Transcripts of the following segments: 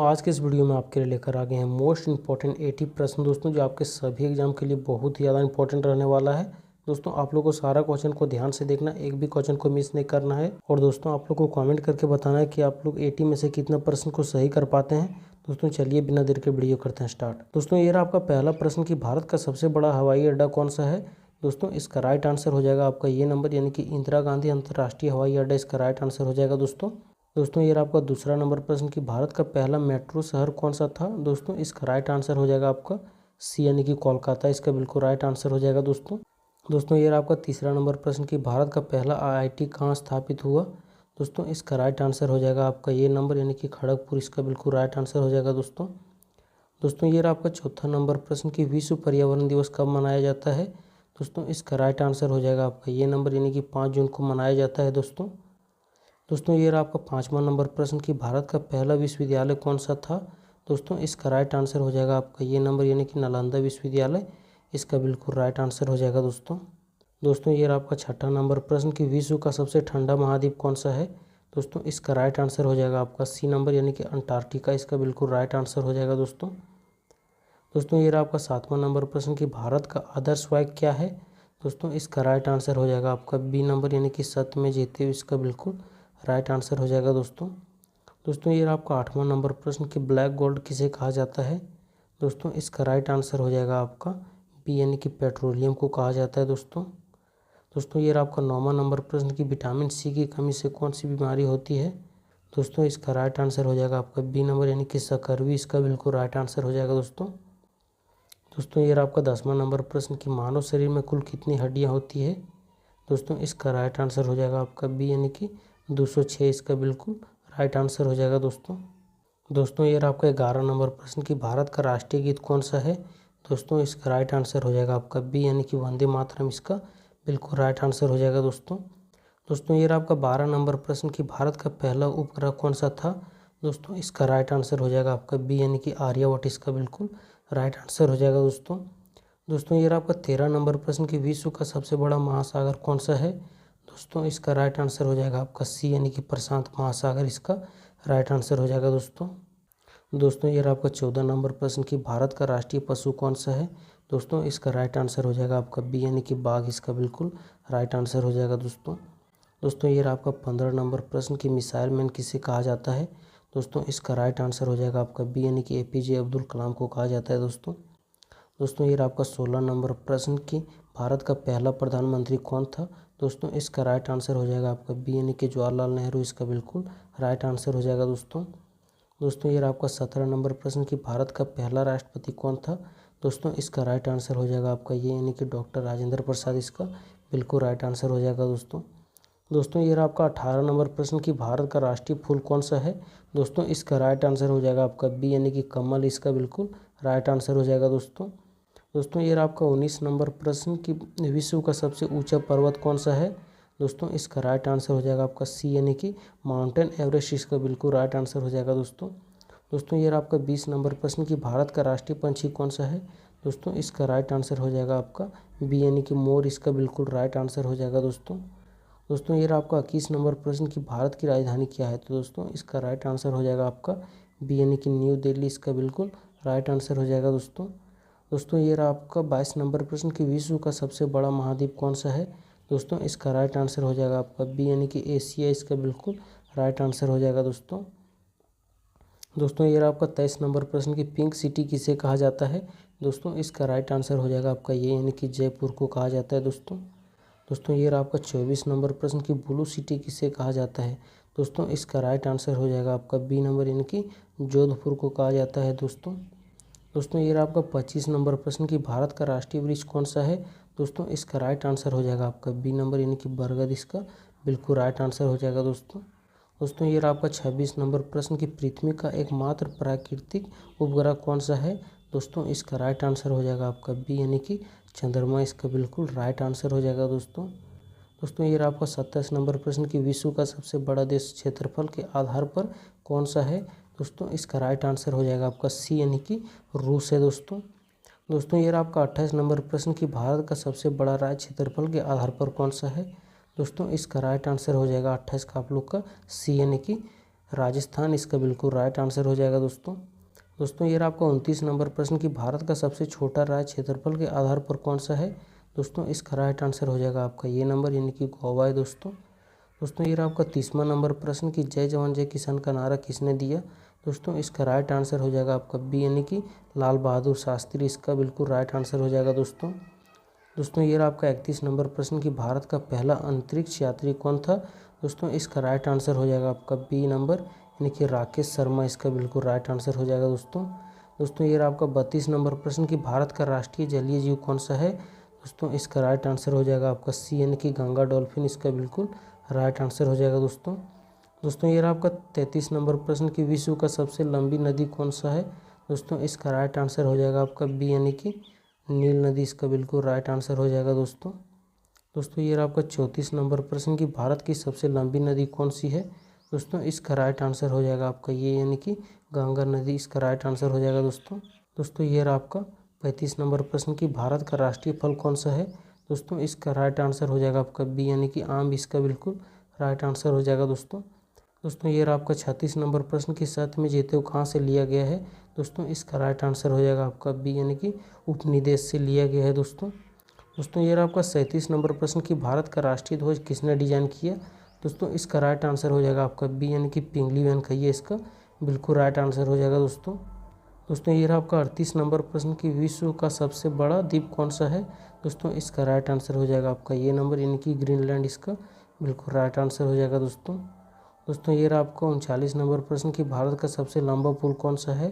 आज के इस वीडियो में आपके लिए लेकर आ गए हैं मोस्ट इंपॉर्टेंट 80 प्रश्न दोस्तों, जो आपके सभी एग्जाम के लिए बहुत ही ज़्यादा इंपॉर्टेंट रहने वाला है। दोस्तों आप लोग को सारा क्वेश्चन को ध्यान से देखना, एक भी क्वेश्चन को मिस नहीं करना है। और दोस्तों आप लोग को कमेंट करके बताना है कि आप लोग 80 में से कितना प्रश्न को सही कर पाते हैं। दोस्तों चलिए बिना देर के वीडियो करते हैं स्टार्ट। दोस्तों ये रहा आपका पहला प्रश्न कि भारत का सबसे बड़ा हवाई अड्डा कौन सा है। दोस्तों इसका राइट आंसर हो जाएगा आपका ये नंबर, यानी कि इंदिरा गांधी अंतर्राष्ट्रीय हवाई अड्डा इसका राइट आंसर हो जाएगा दोस्तों ये रहा आपका दूसरा नंबर प्रश्न कि भारत का पहला मेट्रो शहर कौन सा था। दोस्तों इसका राइट आंसर हो जाएगा आपका सी, यानी कि कोलकाता इसका बिल्कुल राइट आंसर हो जाएगा दोस्तों ये रहा आपका तीसरा नंबर प्रश्न कि भारत का पहला आईआईटी कहाँ स्थापित हुआ। दोस्तों इसका राइट आंसर हो जाएगा आपका ये नंबर, यानी कि खड़गपुर इसका बिल्कुल राइट आंसर हो जाएगा दोस्तों ये रहा आपका चौथा नंबर प्रश्न कि विश्व पर्यावरण दिवस कब मनाया जाता है। दोस्तों इसका राइट आंसर हो जाएगा आपका ये नंबर, यानी कि 5 जून को मनाया जाता है दोस्तों ये रहा आपका पाँचवा नंबर प्रश्न कि भारत का पहला विश्वविद्यालय कौन सा था। दोस्तों इसका राइट आंसर हो जाएगा आपका ये नंबर, यानी कि नालंदा विश्वविद्यालय इसका बिल्कुल राइट आंसर हो जाएगा दोस्तों ये रहा आपका छठा नंबर प्रश्न कि विश्व का सबसे ठंडा महाद्वीप कौन सा है। दोस्तों इसका राइट आंसर हो जाएगा आपका सी नंबर, यानी कि अंटार्कटिका इसका बिल्कुल राइट आंसर हो जाएगा दोस्तों ये रहा आपका सातवां नंबर प्रश्न कि भारत का आदर्श वाक्य क्या है। दोस्तों इसका राइट आंसर हो जाएगा आपका बी नंबर, यानी कि सत्य में जीते हुए इसका बिल्कुल राइट आंसर हो जाएगा दोस्तों ये रहा आपका आठवां नंबर प्रश्न कि ब्लैक गोल्ड किसे कहा जाता है। दोस्तों इसका राइट आंसर हो जाएगा आपका बी, यानी कि पेट्रोलियम को कहा जाता है दोस्तों ये रहा आपका नौवां नंबर प्रश्न कि विटामिन सी की कमी से कौन सी बीमारी होती है। दोस्तों इसका राइट आंसर हो जाएगा आपका बी नंबर, यानी कि सकरवी इसका बिल्कुल राइट आंसर हो जाएगा दोस्तों ये रहा आपका 10वां नंबर प्रश्न कि मानव शरीर में कुल कितनी हड्डियां होती है। दोस्तों इसका राइट आंसर हो जाएगा आपका बी, यानी कि 206 इसका बिल्कुल राइट आंसर हो जाएगा दोस्तों ये रहा आपका 11 नंबर प्रश्न कि भारत का राष्ट्रीय गीत कौन सा है। दोस्तों इसका राइट आंसर हो जाएगा आपका बी, यानी कि वंदे मातरम इसका बिल्कुल राइट आंसर हो जाएगा दोस्तों ये रहा आपका 12 नंबर प्रश्न कि भारत का पहला उपग्रह कौन सा था। दोस्तों इसका राइट आंसर हो जाएगा आपका बी, यानी कि आर्यभट्ट इसका बिल्कुल राइट आंसर हो जाएगा दोस्तों ये रहा आपका 13 नंबर प्रश्न कि विश्व का सबसे बड़ा महासागर कौन सा है। दोस्तों इसका राइट आंसर हो जाएगा आपका सी, यानी कि प्रशांत महासागर इसका राइट आंसर हो जाएगा दोस्तों ये रहा आपका 14 नंबर प्रश्न कि भारत का राष्ट्रीय पशु कौन सा है। दोस्तों इसका राइट आंसर हो जाएगा आपका बी, यानी कि बाघ इसका बिल्कुल राइट आंसर हो जाएगा दोस्तों ये रहा आपका 15 नंबर प्रश्न कि मिसाइल मैन किसे कहा जाता है। दोस्तों इसका राइट आंसर हो जाएगा आपका बी, यानी कि एपीजे अब्दुल कलाम को कहा जाता है दोस्तों ये रहा आपका 16 नंबर प्रश्न कि भारत का पहला प्रधानमंत्री कौन था। दोस्तों इसका राइट आंसर हो जाएगा आपका बी, यानी कि जवाहरलाल नेहरू इसका बिल्कुल राइट आंसर हो जाएगा दोस्तों ये रहा आपका 17 नंबर प्रश्न कि भारत का पहला राष्ट्रपति कौन था। दोस्तों इसका राइट आंसर हो जाएगा आपका ये, यानी कि डॉक्टर राजेंद्र प्रसाद इसका बिल्कुल राइट आंसर हो जाएगा दोस्तों ये रहा आपका 18 नंबर प्रश्न कि भारत का राष्ट्रीय फूल कौन सा है। दोस्तों इसका राइट आंसर हो जाएगा आपका बी, यानी कि कमल इसका बिल्कुल राइट आंसर हो जाएगा दोस्तों ये रहा आपका 19 नंबर प्रश्न कि विश्व का सबसे ऊंचा पर्वत कौन सा है। दोस्तों इसका राइट आंसर हो जाएगा आपका सी, यानी कि माउंटेन एवरेस्ट इसका बिल्कुल राइट आंसर हो जाएगा दोस्तों ये रहा आपका 20 नंबर प्रश्न कि भारत का राष्ट्रीय पंछी कौन सा है। दोस्तों इसका राइट आंसर हो जाएगा आपका बी, यानी कि मोर इसका बिल्कुल राइट आंसर हो जाएगा दोस्तों ये रहा आपका 21 नंबर प्रश्न कि भारत की राजधानी क्या है। तो दोस्तों इसका राइट आंसर हो जाएगा आपका बी, यानी कि न्यू दिल्ली इसका बिल्कुल राइट आंसर हो जाएगा दोस्तों ये रहा आपका 22 नंबर प्रश्न कि विश्व का सबसे बड़ा महाद्वीप कौन सा है। दोस्तों इसका राइट आंसर हो जाएगा आपका बी, यानी कि एशिया इसका बिल्कुल राइट आंसर हो जाएगा दोस्तों ये रहा आपका 23 नंबर प्रश्न कि पिंक सिटी किसे कहा जाता है। दोस्तों इसका राइट आंसर हो जाएगा आपका ये, यानी कि जयपुर को कहा जाता है दोस्तों ये रहा आपका 24 नंबर प्रश्न कि ब्लू सिटी किसे कहा जाता है। दोस्तों इसका राइट आंसर हो जाएगा आपका बी नंबर, यानी कि जोधपुर को कहा जाता है दोस्तों ये रहा आपका 25 नंबर प्रश्न कि भारत का राष्ट्रीय वृक्ष कौन सा है। दोस्तों इसका राइट आंसर हो जाएगा आपका बी नंबर, यानी कि बरगद इसका बिल्कुल राइट आंसर हो जाएगा दोस्तों ये रहा आपका 26 नंबर प्रश्न कि पृथ्वी का एकमात्र प्राकृतिक उपग्रह कौन सा है। दोस्तों इसका राइट आंसर हो जाएगा आपका बी, यानी कि चंद्रमा इसका बिल्कुल राइट आंसर हो जाएगा दोस्तों ये रहा आपका 27 नंबर प्रश्न कि विश्व का सबसे बड़ा देश क्षेत्रफल के आधार पर कौन सा है। दोस्तों इसका राइट आंसर हो जाएगा आपका सी, यानी कि रूस है दोस्तों ये रहा आपका 28 नंबर प्रश्न कि भारत का सबसे बड़ा राज्य क्षेत्रफल के आधार पर कौन सा है। दोस्तों इसका राइट आंसर हो जाएगा 28 का आप लोग का सी, यानी कि राजस्थान इसका बिल्कुल राइट आंसर हो जाएगा दोस्तों। दोस्तों ये रहा आपका 29 नंबर प्रश्न कि भारत का सबसे छोटा राज्य क्षेत्रफल के आधार पर कौन सा है। दोस्तों इसका राइट आंसर हो जाएगा आपका ये नंबर, यानी कि गोवा है दोस्तों। दोस्तों ये रहा आपका 30वां नंबर प्रश्न कि जय जवान जय किसान का नारा किसने दिया। दोस्तों इसका राइट आंसर हो जाएगा आपका बी, यानी कि लाल बहादुर शास्त्री इसका बिल्कुल राइट आंसर हो जाएगा दोस्तों। दोस्तों ये रहा आपका 31 नंबर प्रश्न कि भारत का पहला अंतरिक्ष यात्री कौन था। दोस्तों इसका राइट आंसर हो जाएगा आपका बी नंबर, यानी कि राकेश शर्मा इसका बिल्कुल राइट आंसर हो जाएगा दोस्तों। दोस्तों ये रहा आपका 32 नंबर प्रश्न कि भारत का राष्ट्रीय जलीय जीव कौन सा है। दोस्तों इसका राइट आंसर हो जाएगा आपका सी, यानी कि गंगा डॉल्फिन इसका बिल्कुल राइट आंसर हो जाएगा दोस्तों। दोस्तों ये रहा आपका 33 नंबर प्रश्न कि विश्व का सबसे लंबी नदी कौन सा है। दोस्तों इसका राइट आंसर हो जाएगा आपका बी, यानी कि नील नदी इसका बिल्कुल राइट आंसर हो जाएगा दोस्तों। दोस्तों ये रहा आपका 34 नंबर प्रश्न कि भारत की सबसे लंबी नदी कौन सी है। दोस्तों इसका राइट आंसर हो जाएगा आपका ये, यानी कि गंगा नदी इसका राइट आंसर हो जाएगा दोस्तों। दोस्तों ये रहा आपका 35 नंबर प्रश्न कि भारत का राष्ट्रीय फल कौन सा है। दोस्तों इसका राइट आंसर हो जाएगा आपका बी, यानी कि आम इसका बिल्कुल राइट आंसर हो जाएगा दोस्तों। दोस्तों ये रहा आपका 36 नंबर प्रश्न कि सत्य में जीते हो कहाँ से लिया गया है। दोस्तों इसका राइट आंसर हो जाएगा आपका बी, यानी कि उपनिदेश से लिया गया है दोस्तों। दोस्तों ये रहा आपका 37 नंबर प्रश्न कि भारत का राष्ट्रीय ध्वज किसने डिजाइन किया। दोस्तों इसका राइट आंसर हो जाएगा आपका बी, यानी कि पिंगली वेंकैया इसका बिल्कुल राइट आंसर हो जाएगा दोस्तों। दोस्तों ये रहा आपका 38 नंबर प्रश्न कि विश्व का सबसे बड़ा द्वीप कौन सा है। दोस्तों इसका राइट आंसर हो जाएगा आपका ये नंबर, यानी कि ग्रीनलैंड इसका बिल्कुल राइट आंसर हो जाएगा दोस्तों। दोस्तों ये रहा आपका 39 नंबर प्रश्न कि भारत का सबसे लंबा पुल कौन सा है।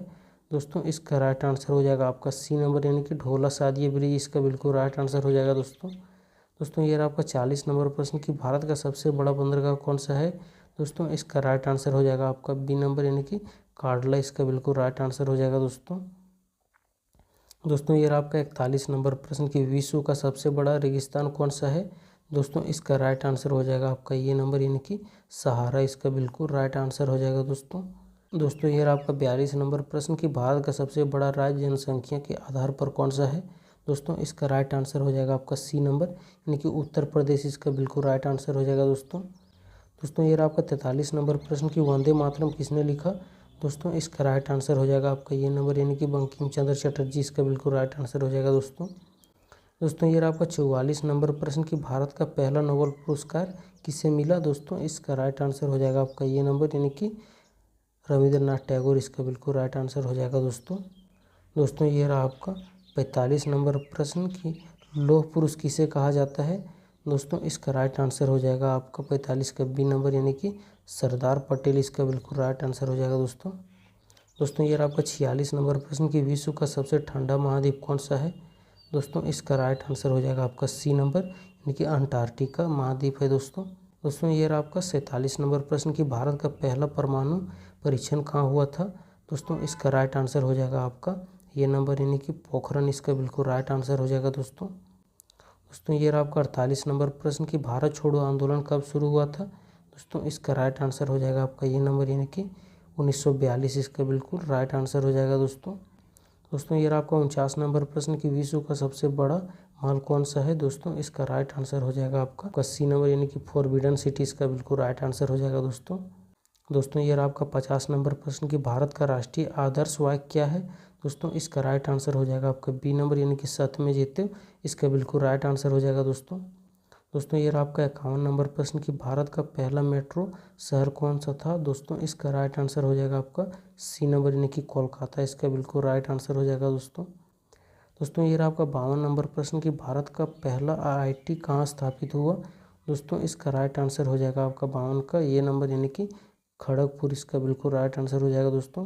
दोस्तों इसका राइट आंसर हो जाएगा आपका सी नंबर, यानी कि ढोला सादिया ब्रिज इसका बिल्कुल राइट आंसर हो जाएगा दोस्तों। दोस्तों ये रहा आपका 40 नंबर प्रश्न कि भारत का सबसे बड़ा बंदरगाह कौन सा है। दोस्तों इसका राइट आंसर हो जाएगा आपका बी नंबर, यानी कि काडला इसका बिल्कुल राइट आंसर हो जाएगा दोस्तों। दोस्तों ये रहा आपका 41 नंबर प्रश्न कि विश्व का सबसे बड़ा रेगिस्तान कौन सा है। दोस्तों इसका राइट आंसर हो जाएगा आपका ये नंबर, यानी कि सहारा इसका बिल्कुल राइट आंसर हो जाएगा दोस्तों। दोस्तों ये रहा आपका 42 नंबर प्रश्न कि भारत का सबसे बड़ा राज्य जनसंख्या के आधार पर कौन सा है। दोस्तों इसका राइट आंसर हो जाएगा आपका सी नंबर, यानी कि उत्तर प्रदेश इसका बिल्कुल राइट आंसर हो जाएगा दोस्तों। दोस्तों ये रहा आपका 43 नंबर प्रश्न कि वंदे मातरम किसने लिखा। दोस्तों इसका राइट आंसर हो जाएगा आपका ये नंबर, यानी कि बंकिम चंद्र चटर्जी इसका बिल्कुल राइट आंसर हो जाएगा दोस्तों। दोस्तों ये रहा आपका 44 नंबर प्रश्न कि भारत का पहला नोबेल पुरस्कार किसे मिला। दोस्तों इसका राइट आंसर हो जाएगा आपका ये नंबर, यानी कि रविंद्रनाथ टैगोर इसका बिल्कुल राइट आंसर हो जाएगा दोस्तों। दोस्तों ये रहा आपका 45 नंबर प्रश्न कि लौह पुरुष किसे कहा जाता है। दोस्तों इसका राइट आंसर हो जाएगा आपका 45 का बी नंबर, यानी कि सरदार पटेल इसका बिल्कुल राइट आंसर हो जाएगा दोस्तों। दोस्तों ये रहा आपका 46 नंबर प्रश्न कि विश्व का सबसे ठंडा महाद्वीप कौन सा है। दोस्तों इसका राइट आंसर हो जाएगा आपका सी नंबर, यानी कि अंटार्कटिका महाद्वीप है दोस्तों। दोस्तों ये रहा आपका 47 नंबर प्रश्न कि भारत का पहला परमाणु परीक्षण कहाँ हुआ था। दोस्तों इसका राइट आंसर हो जाएगा आपका ये नंबर, यानी कि पोखरण इसका बिल्कुल राइट आंसर हो जाएगा दोस्तों। दोस्तों ये रहा आपका 48 नंबर प्रश्न कि भारत छोड़ो आंदोलन कब शुरू हुआ था। दोस्तों इसका राइट आंसर हो जाएगा आपका ये नंबर, यानी कि 1942 इसका बिल्कुल राइट आंसर हो जाएगा दोस्तों। दोस्तों ये रहा आपका 49 नंबर प्रश्न कि विश्व का सबसे बड़ा महल कौन सा है। दोस्तों इसका राइट आंसर हो जाएगा आपका सी नंबर, यानी कि फॉरबिडन सिटी इसका बिल्कुल राइट आंसर हो जाएगा दोस्तों। दोस्तों ये रहा आपका 50 नंबर प्रश्न कि भारत का राष्ट्रीय आदर्श वाक्य क्या है। दोस्तों इसका राइट आंसर हो जाएगा आपका बी नंबर, यानी कि सत्य में जीते हो इसका बिल्कुल राइट आंसर हो जाएगा दोस्तों। दोस्तों ये रहा आपका 51 नंबर प्रश्न कि भारत का पहला मेट्रो शहर कौन सा था। दोस्तों इसका राइट आंसर हो जाएगा आपका सी नंबर, यानी कि कोलकाता इसका बिल्कुल राइट आंसर हो जाएगा दोस्तों। दोस्तों ये रहा आपका 52 नंबर प्रश्न कि भारत का पहला IIT कहाँ स्थापित हुआ। दोस्तों इसका राइट आंसर हो जाएगा आपका 52 का ये नंबर, यानी कि खड़गपुर इसका बिल्कुल राइट आंसर हो जाएगा दोस्तों।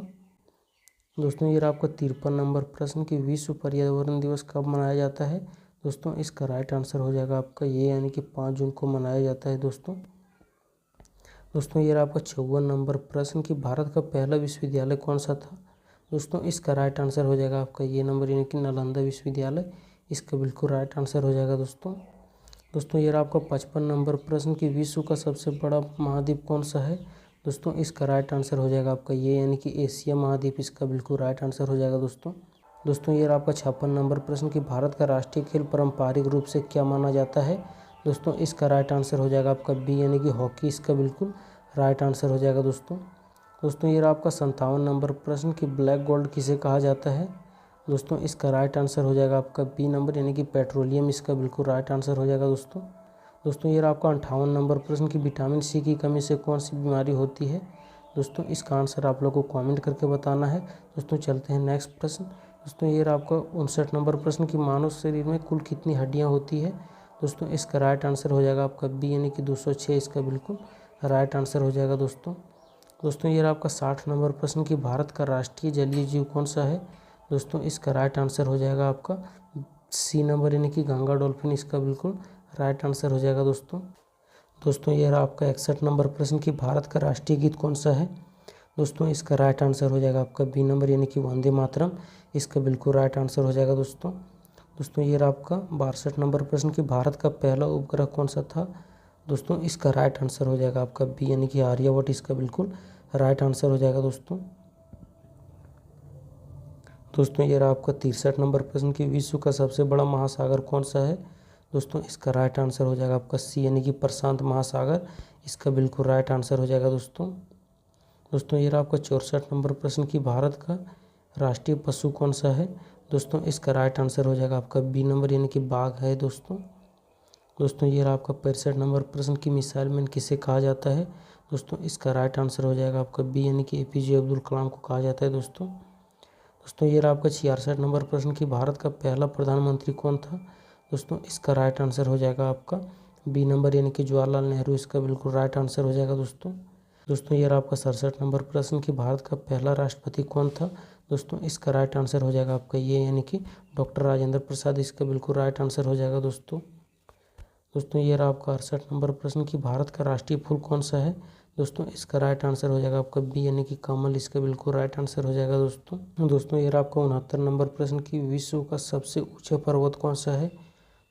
दोस्तों ये रहा आपका 53 नंबर प्रश्न कि विश्व पर्यावरण दिवस कब मनाया जाता है। दोस्तों इसका राइट आंसर हो जाएगा आपका ये, यानी कि 5 जून को मनाया जाता है दोस्तों। दोस्तों ये रहा आपका 54 नंबर प्रश्न कि भारत का पहला विश्वविद्यालय कौन सा था। दोस्तों इसका राइट आंसर हो जाएगा आपका ये नंबर, यानी कि नालंदा विश्वविद्यालय इसका बिल्कुल राइट आंसर हो जाएगा दोस्तों। दोस्तों ये रहा आपका 55 नंबर प्रश्न कि विश्व का सबसे बड़ा महाद्वीप कौन सा है। दोस्तों इसका राइट आंसर हो जाएगा आपका ये, यानी कि एशिया महाद्वीप इसका बिल्कुल राइट आंसर हो जाएगा दोस्तों। दोस्तों ये रहा आपका 56 नंबर प्रश्न कि भारत का राष्ट्रीय खेल पारंपरिक रूप से क्या माना जाता है। दोस्तों इसका राइट आंसर हो जाएगा आपका बी, यानी कि हॉकी इसका बिल्कुल राइट आंसर हो जाएगा दोस्तों। दोस्तों ये रहा आपका 57 नंबर प्रश्न कि ब्लैक गोल्ड किसे कहा जाता है। दोस्तों इसका राइट आंसर हो जाएगा आपका बी नंबर यानी कि पेट्रोलियम इसका बिल्कुल राइट आंसर हो जाएगा दोस्तों ये रहा आपका 58 नंबर प्रश्न कि विटामिन सी की कमी से कौन सी बीमारी होती है। दोस्तों इसका आंसर आप लोगों को कमेंट करके बताना है। दोस्तों चलते हैं नेक्स्ट प्रश्न। दोस्तों ये रहा आपका 59 नंबर प्रश्न कि मानव शरीर में कुल कितनी हड्डियां होती है। दोस्तों इसका राइट आंसर हो जाएगा आपका बी यानी कि 206 इसका बिल्कुल राइट आंसर हो जाएगा दोस्तों ये रहा आपका 60 नंबर प्रश्न कि भारत का राष्ट्रीय जलीय जीव कौन सा है। दोस्तों इसका राइट आंसर हो जाएगा आपका सी नंबर यानी कि गंगा डॉल्फिन इसका बिल्कुल राइट आंसर हो जाएगा दोस्तों ये रहा आपका 61 नंबर प्रश्न कि भारत का राष्ट्रीय गीत कौन सा है। दोस्तों इसका राइट आंसर हो जाएगा आपका बी नंबर यानी कि वंदे मातरम इसका बिल्कुल राइट आंसर हो जाएगा दोस्तों ये रहा आपका 62 नंबर प्रश्न कि भारत का पहला उपग्रह कौन सा था। दोस्तों इसका राइट आंसर हो जाएगा आपका बी यानी कि आर्यभट्ट इसका बिल्कुल राइट आंसर हो जाएगा दोस्तों ये रहा आपका 63 नंबर प्रश्न कि विश्व का सबसे बड़ा महासागर कौन सा है। दोस्तों इसका राइट आंसर हो जाएगा आपका सी यानी कि प्रशांत महासागर इसका बिल्कुल राइट आंसर हो जाएगा दोस्तों ये रहा आपका 64 नंबर प्रश्न कि भारत का राष्ट्रीय पशु कौन सा है। दोस्तों इसका राइट आंसर हो जाएगा आपका बी नंबर यानी कि बाघ है दोस्तों ये रहा आपका 65 नंबर प्रश्न कि मिसाइल मैन किसे कहा जाता है। दोस्तों इसका राइट आंसर हो जाएगा आपका बी यानी कि एपीजे अब्दुल कलाम को कहा जाता है दोस्तों ये रहा आपका 66 नंबर प्रश्न कि भारत का पहला प्रधानमंत्री कौन था। दोस्तों इसका राइट आंसर हो जाएगा आपका बी नंबर यानी कि जवाहरलाल नेहरू इसका बिल्कुल राइट आंसर हो जाएगा दोस्तों ये रहा आपका 67 नंबर प्रश्न कि भारत का पहला राष्ट्रपति कौन था। दोस्तों इसका राइट आंसर हो जाएगा आपका ये यानी कि डॉक्टर राजेंद्र प्रसाद इसका बिल्कुल राइट आंसर हो जाएगा दोस्तों ये रहा आपका 68 नंबर प्रश्न कि भारत का राष्ट्रीय फूल कौन सा है। दोस्तों इसका राइट आंसर हो जाएगा आपका बी यानी कि कमल इसका बिल्कुल राइट आंसर हो जाएगा दोस्तों ये रहा आपका 69 नंबर प्रश्न कि विश्व का सबसे ऊंचा पर्वत कौन सा है।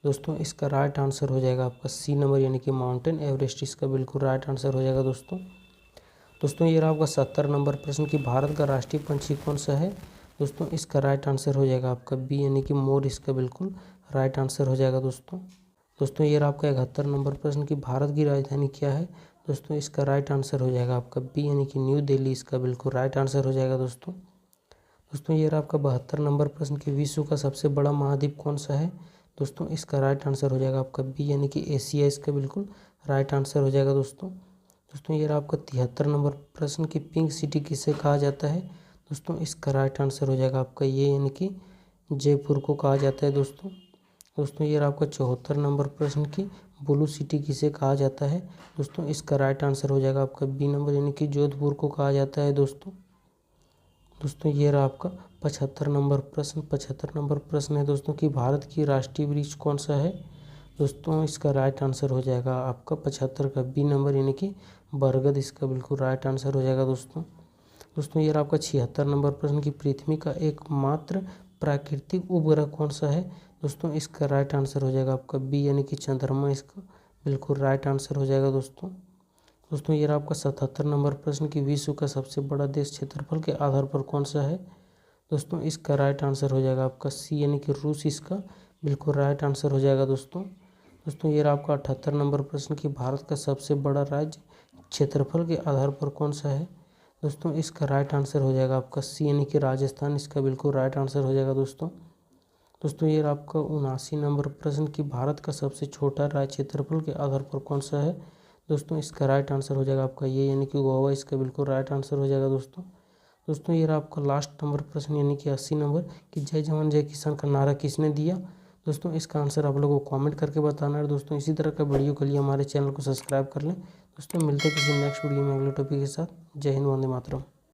दोस्तों इसका राइट आंसर हो जाएगा आपका सी नंबर यानी कि माउंटेन एवरेस्ट इसका बिल्कुल राइट आंसर हो जाएगा दोस्तों ये रहा आपका 70 नंबर प्रश्न कि भारत का राष्ट्रीय पंछी कौन सा है। दोस्तों इसका राइट आंसर हो जाएगा आपका बी यानी कि मोर इसका बिल्कुल राइट आंसर हो जाएगा दोस्तों ये रहा आपका 71 नंबर प्रश्न कि भारत की राजधानी क्या है। दोस्तों इसका राइट आंसर हो जाएगा आपका बी यानी कि न्यू दिल्ली इसका बिल्कुल राइट आंसर हो जाएगा दोस्तों ये रहा आपका 72 नंबर प्रश्न कि विश्व का सबसे बड़ा महाद्वीप कौन सा है। दोस्तों इसका राइट आंसर हो जाएगा आपका बी यानी कि एशिया इसका बिल्कुल राइट आंसर हो जाएगा दोस्तों ये रहा आपका 73 नंबर प्रश्न कि पिंक सिटी किसे कहा जाता है। दोस्तों इसका राइट आंसर हो जाएगा आपका ये यानी कि जयपुर को कहा जाता है दोस्तों ये रहा आपका 74 नंबर प्रश्न की ब्लू सिटी किसे कहा जाता है। दोस्तों इसका राइट आंसर हो जाएगा आपका बी नंबर यानी कि जोधपुर को कहा जाता है दोस्तों ये रहा आपका 75 नंबर प्रश्न है दोस्तों कि भारत की राष्ट्रीय वृक्ष कौन सा है। दोस्तों इसका राइट आंसर हो जाएगा आपका 75 का बी नंबर यानी कि बरगद इसका बिल्कुल राइट आंसर हो जाएगा दोस्तों ये रहा आपका 76 नंबर प्रश्न की पृथ्वी का एकमात्र प्राकृतिक उपग्रह कौन सा है। दोस्तों इसका राइट आंसर हो जाएगा आपका बी यानी कि चंद्रमा इसका बिल्कुल राइट आंसर हो जाएगा दोस्तों ये रहा आपका 77 नंबर प्रश्न कि विश्व का सबसे बड़ा देश क्षेत्रफल के आधार पर कौन सा है। दोस्तों इसका राइट आंसर हो जाएगा आपका सी यानी कि रूस इसका बिल्कुल राइट आंसर हो जाएगा दोस्तों ये रहा आपका 78 नंबर प्रश्न कि भारत का सबसे बड़ा राज्य क्षेत्रफल के आधार पर कौन सा है। दोस्तों इसका राइट आंसर हो जाएगा आपका सी यानी कि राजस्थान इसका बिल्कुल राइट आंसर हो जाएगा दोस्तों ये रहा आपका 79 नंबर प्रश्न कि भारत का सबसे छोटा राज्य क्षेत्रफल के आधार पर कौन सा है। दोस्तों इसका राइट आंसर हो जाएगा आपका ये यानी कि गोवा इसका बिल्कुल राइट आंसर हो जाएगा दोस्तों ये रहा आपका लास्ट नंबर प्रश्न यानी कि 80 नंबर कि जय जवान जय किसान का नारा किसने दिया। दोस्तों इसका आंसर आप लोगों को कमेंट करके बताना है। दोस्तों इसी तरह का वीडियो के लिए हमारे चैनल को सब्सक्राइब कर लें। दोस्तों मिलते हैं किसी नेक्स्ट वीडियो में अगले टॉपिक के साथ। जय हिंद, वंदे मातरम।